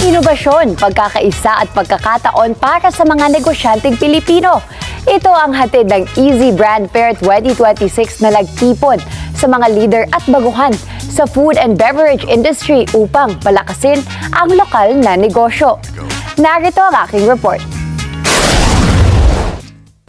Inobasyon, pagkakaisa at pagkakataon para sa mga negosyanteng Pilipino. Ito ang hatid ng Easy Brand Fair 2026 na nagtipon sa mga leader at baguhan sa food and beverage industry upang palakasin ang lokal na negosyo. Narito ang aking report.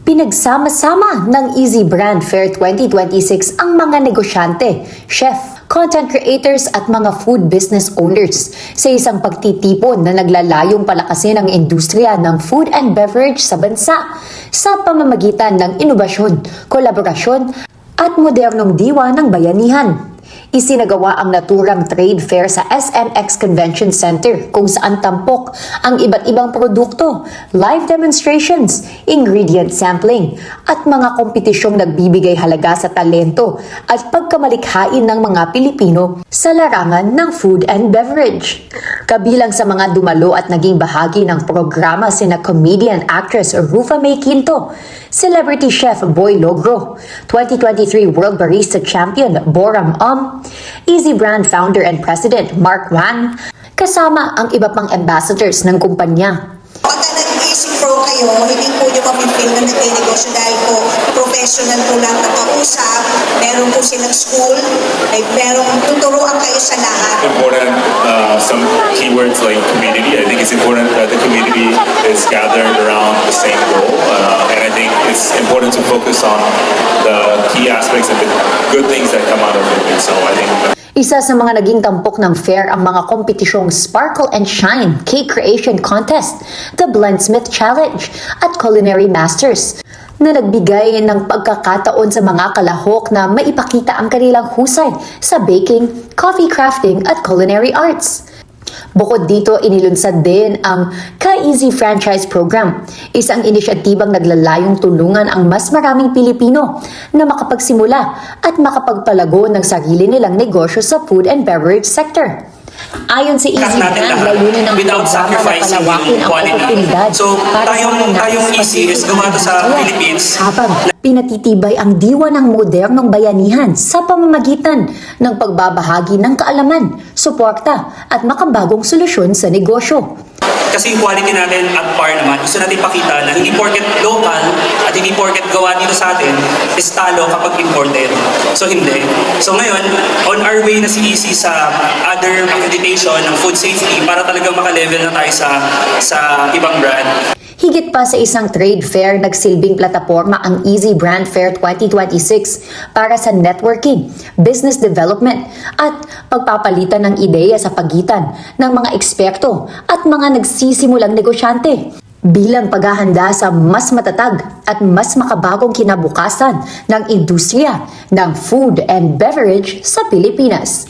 Pinagsama-sama ng Easy Brand Fair 2026 ang mga negosyante, chef, content creators at mga food business owners sa isang pagtitipon na naglalayong palakasin ang industriya ng food and beverage sa bansa sa pamamagitan ng inobasyon, kolaborasyon at modernong diwa ng bayanihan. Isinagawa ang naturang trade fair sa SMX Convention Center kung saan tampok ang iba't ibang produkto, live demonstrations, ingredient sampling at mga kompetisyong nagbibigay halaga sa talento at pagkamalikhain ng mga Pilipino sa larangan ng food and beverage. Kabilang sa mga dumalo at naging bahagi ng programa sina comedian actress Rufa May Quinto, celebrity chef Boy Logro, 2023 World Barista Champion Boram Easy Brand founder and president Mark Wang, kasama ang iba pang ambassadors ng kumpanya. Pagka nag-Easy Pro kayo, hindi po nyo mapipil na nag-negosyo dahil po professional po lang nakausap, meron po silang school, ay merong tuturuan kayo sa lahat. Important some keywords like community. I think it's important that the community is gathered around the same goal, and I think it's important to focus on the key aspects and the good things that come out of it. So I think Isa sa mga naging tampok ng fair ang mga kompetisyong Sparkle and Shine Cake Creation Contest, the Blendsmith Challenge at Culinary Masters na nagbigay ng pagkakataon sa mga kalahok na maipakita ang kanilang husay sa baking, coffee crafting at culinary arts. Bukod dito, inilunsad din ang Ka-Easy Franchise Program, isang inisyatibang naglalayong tulungan ang mas maraming Pilipino na makapagsimula at makapagpalago ng sarili nilang negosyo sa food and beverage sector. Ayon sa Easy Brand, layunin ng programa na palawakin ang oportunidad para sa mga tayong Easy is gumawa sa Philippines. Habang pinatitibay ang diwa ng modernong bayanihan sa pamamagitan ng pagbabahagi ng kaalaman, suporta at makabagong solusyon sa negosyo. Kasi yung quality natin at par naman, gusto natin pakita na hindi porket local at hindi porket gawa dito sa atin is talo kapag imported. So hindi. So ngayon, on our way na si Easy sa other accreditation ng food safety para talagang makalevel na tayo sa ibang brand. Higit pa sa isang trade fair, nagsilbing plataporma ang Easy Brand Fair 2026 para sa networking, business development at pagpapalitan ng ideya sa pagitan ng mga eksperto at mga nagsisimulang negosyante bilang paghahanda sa mas matatag at mas makabagong kinabukasan ng industriya ng food and beverage sa Pilipinas.